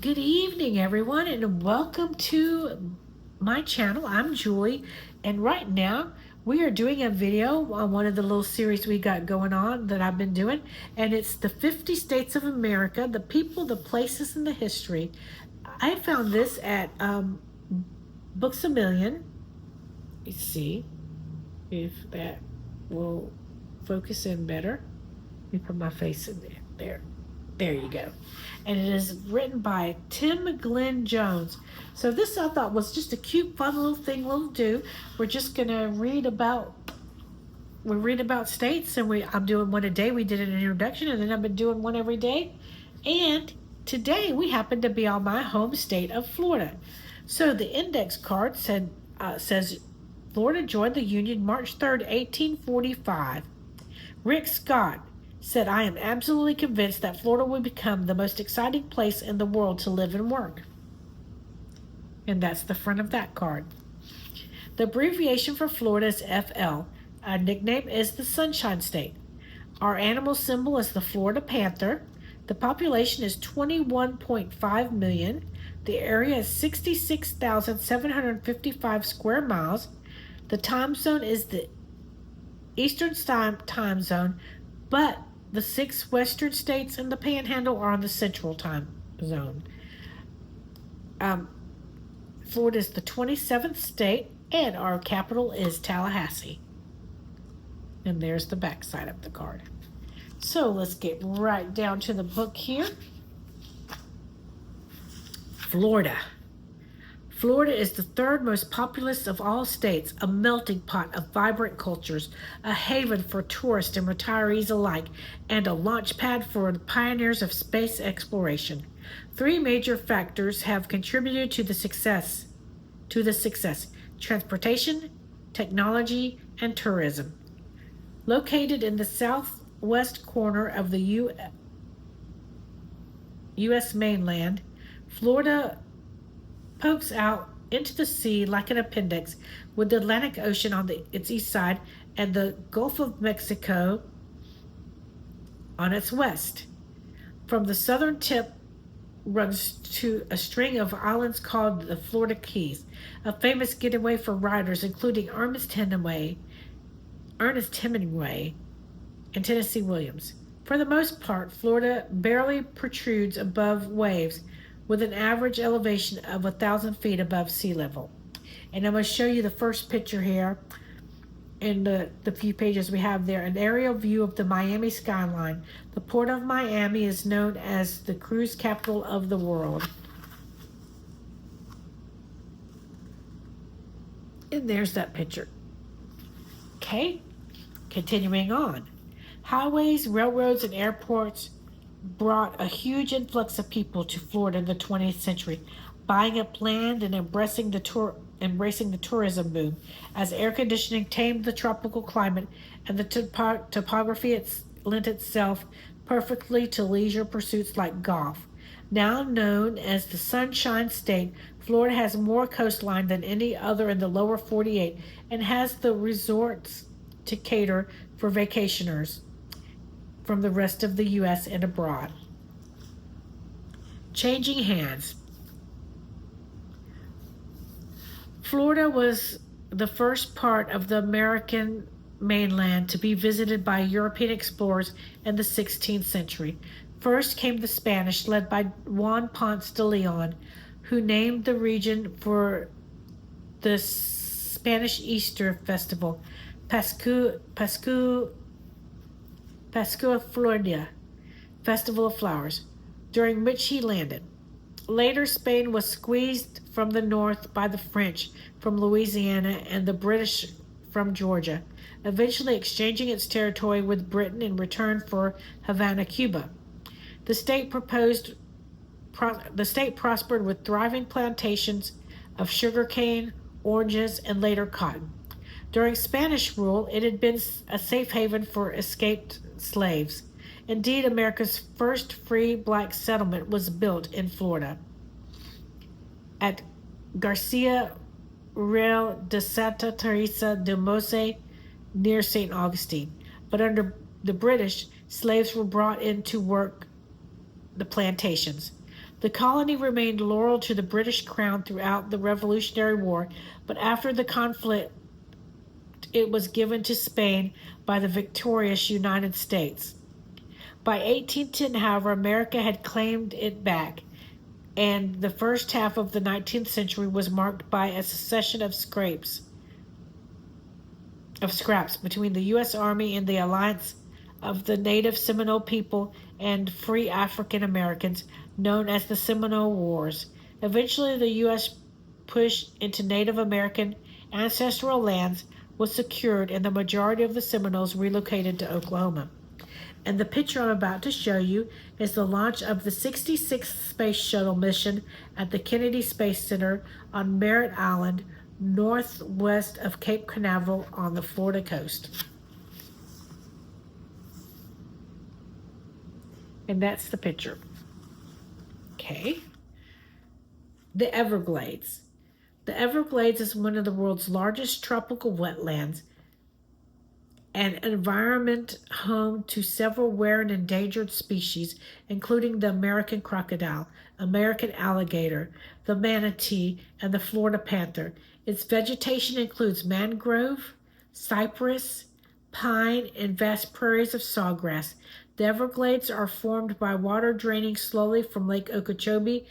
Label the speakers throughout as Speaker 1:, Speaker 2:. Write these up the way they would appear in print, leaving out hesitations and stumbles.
Speaker 1: Good evening, everyone, and welcome to my channel. I'm Joy, and right now we are doing a video on one of the little series we got going on that I've been doing, and it's the 50 states of America, the people, the places, and the history. I found this at Books a Million. Let's see if that will focus in better. Let me put my face in there. There you go. And it is written by Tim Glenn Jones. So this I thought was just a cute, fun little thing we'll do. We're just gonna read about states, and I'm doing one a day. We did an introduction, and then I've been doing one every day. And today we happen to be on my home state of Florida. So the index card says Florida joined the Union March 3rd, 1845. Rick Scott said, "I am absolutely convinced that Florida will become the most exciting place in the world to live and work." And that's the front of that card. The abbreviation for Florida is FL. Our nickname is the Sunshine State. Our animal symbol is the Florida Panther. The population is 21.5 million. The area is 66,755 square miles. The time zone is the Eastern time zone, but the 6 western states in the Panhandle are on the Central time zone. Florida is the 27th state, and our capital is Tallahassee. And there's the back side of the card. So let's get right down to the book here. Florida. Florida is the third most populous of all states, a melting pot of vibrant cultures, a haven for tourists and retirees alike, and a launch pad for the pioneers of space exploration. 3 major factors have contributed to the success: transportation, technology, and tourism. Located in the southwest corner of the U.S. mainland, Florida pokes out into the sea like an appendix, with the Atlantic Ocean on its east side and the Gulf of Mexico on its west. From the southern tip runs to a string of islands called the Florida Keys, a famous getaway for riders including Ernest Hemingway, and Tennessee Williams. For the most part, Florida barely protrudes above waves, with an average elevation of 1,000 feet above sea level. And I'm going to show you the first picture here in the few pages we have there, an aerial view of the Miami skyline. The port of Miami is known as the cruise capital of the world. And there's that picture. Okay, continuing on. Highways, railroads, and airports brought a huge influx of people to Florida in the 20th century, buying up land and embracing the tourism boom, as air conditioning tamed the tropical climate and the topography lent itself perfectly to leisure pursuits like golf. Now known as the Sunshine State, Florida has more coastline than any other in the lower 48 and has the resorts to cater for vacationers from the rest of the U.S. and abroad. Changing hands. Florida was the first part of the American mainland to be visited by European explorers in the 16th century. First came the Spanish, led by Juan Ponce de Leon, who named the region for the Spanish Easter festival, Pascua Florida, Festival of Flowers, during which he landed. Later, Spain was squeezed from the north by the French from Louisiana and the British from Georgia, eventually exchanging its territory with Britain in return for Havana, Cuba. The state prospered with thriving plantations of sugarcane, oranges, and later cotton. During Spanish rule, it had been a safe haven for escaped slaves. Indeed, America's first free black settlement was built in Florida at Garcia Real de Santa Teresa de Mose, near St. Augustine. But under the British, slaves were brought in to work the plantations. The colony remained loyal to the British Crown throughout the Revolutionary War, but after the conflict, it was given to Spain by the victorious United States. By 1810, however, America had claimed it back, and the first half of the 19th century was marked by a succession of scraps between the U.S. Army and the alliance of the native Seminole people and free African Americans, known as the Seminole Wars. Eventually, the U.S. push into Native American ancestral lands was secured, and the majority of the Seminoles relocated to Oklahoma. And the picture I'm about to show you is the launch of the 66th Space Shuttle mission at the Kennedy Space Center on Merritt Island, northwest of Cape Canaveral on the Florida coast. And that's the picture. Okay. The Everglades. The Everglades is one of the world's largest tropical wetlands, an environment home to several rare and endangered species, including the American crocodile, American alligator, the manatee, and the Florida panther. Its vegetation includes mangrove, cypress, pine, and vast prairies of sawgrass. The Everglades are formed by water draining slowly from Lake Okeechobee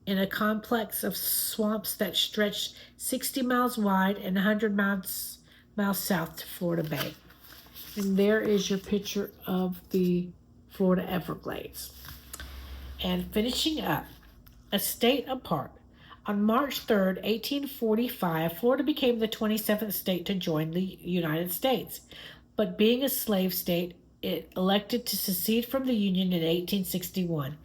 Speaker 1: in a complex of swamps that stretch 60 miles wide and 100 miles south to Florida Bay. And there is your picture of the Florida Everglades. And finishing up, a state apart. On March 3rd, 1845, Florida became the 27th state to join the United States. But being a slave state, it elected to secede from the Union in 1861.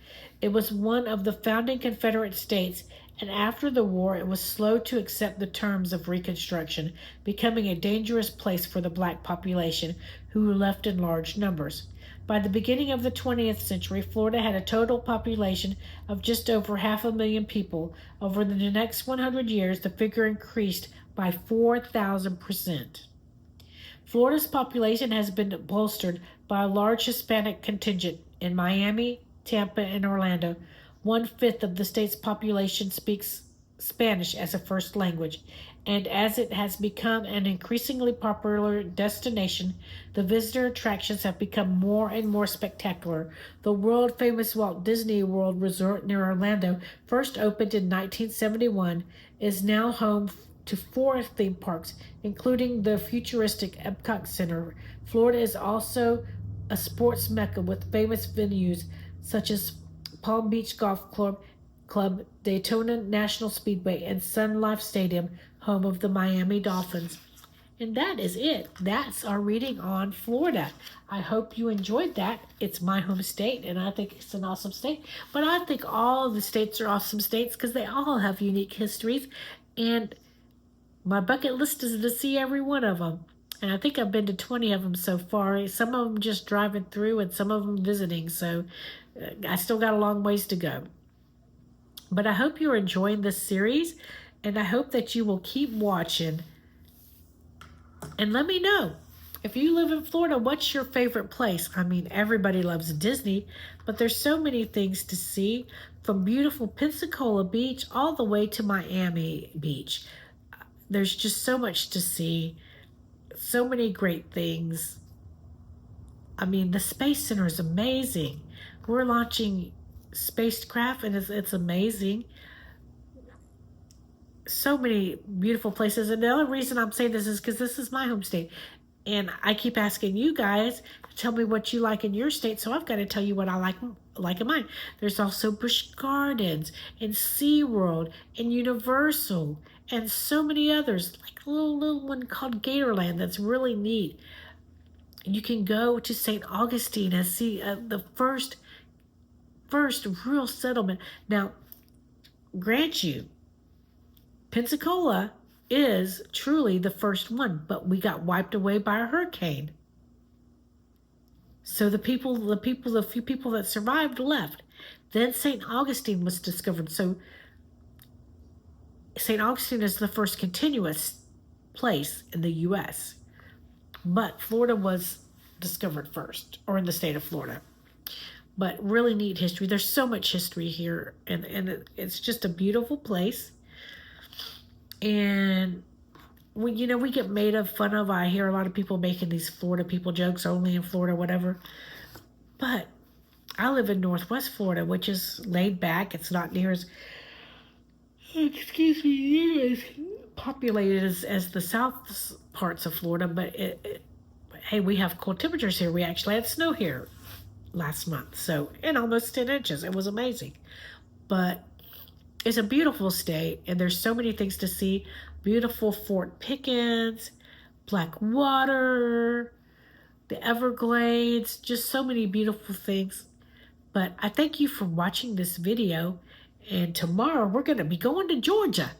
Speaker 1: It was one of the founding Confederate states, and after the war, it was slow to accept the terms of Reconstruction, becoming a dangerous place for the black population, who left in large numbers. By the beginning of the 20th century, Florida had a total population of just over 500,000 people. Over the next 100 years, the figure increased by 4,000%. Florida's population has been bolstered by a large Hispanic contingent in Miami, Tampa, and Orlando. 1/5 of the state's population speaks Spanish as a first language, and as it has become an increasingly popular destination, the visitor attractions have become more and more spectacular. The world-famous Walt Disney World Resort near Orlando, first opened in 1971, is now home to 4 theme parks, including the futuristic Epcot Center. Florida is also a sports mecca with famous venues such as Palm Beach Golf Club, Daytona National Speedway, and Sun Life Stadium, home of the Miami Dolphins. And that is it. That's our reading on Florida. I hope you enjoyed that. It's my home state, and I think it's an awesome state. But I think all of the states are awesome states because they all have unique histories. And my bucket list is to see every one of them. And I think I've been to 20 of them so far. Some of them just driving through and some of them visiting. So I still got a long ways to go. But I hope you're enjoying this series, and I hope that you will keep watching. And let me know, if you live in Florida, what's your favorite place? I mean, everybody loves Disney, but there's so many things to see, from beautiful Pensacola Beach all the way to Miami Beach. There's just so much to see, so many great things. I mean, the Space Center is amazing. We're launching spacecraft, and it's amazing. So many beautiful places. And the only reason I'm saying this is because this is my home state. And I keep asking you guys to tell me what you like in your state, so I've got to tell you what I like in mine. There's also Busch Gardens and SeaWorld and Universal and so many others, like a little one called Gatorland that's really neat. You can go to St. Augustine and see the first real settlement. Now, grant you, Pensacola is truly the first one, but we got wiped away by a hurricane. So the few people that survived left. Then St. Augustine was discovered. So St. Augustine is the first continuous place in the U.S., but Florida was discovered first, or in the state of Florida. but really neat history. There's so much history here, and it's just a beautiful place. And we get made of fun of. I hear a lot of people making these Florida people jokes, only in Florida, whatever. But I live in Northwest Florida, which is laid back. It's not near as, excuse me, as populated as the south parts of Florida. But hey, we have cold temperatures here. We actually had snow here last month, so, and almost 10 inches. It was amazing. But it's a beautiful state, and there's so many things to see. Beautiful Fort Pickens, Blackwater, the Everglades, just so many beautiful things. But I thank you for watching this video, and tomorrow we're going to be going to Georgia.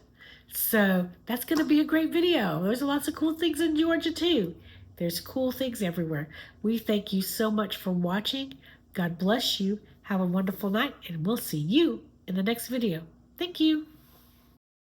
Speaker 1: So that's going to be a great video. There's lots of cool things in Georgia too. There's cool things everywhere. We thank you so much for watching. God bless you. Have a wonderful night, and we'll see you in the next video. Thank you.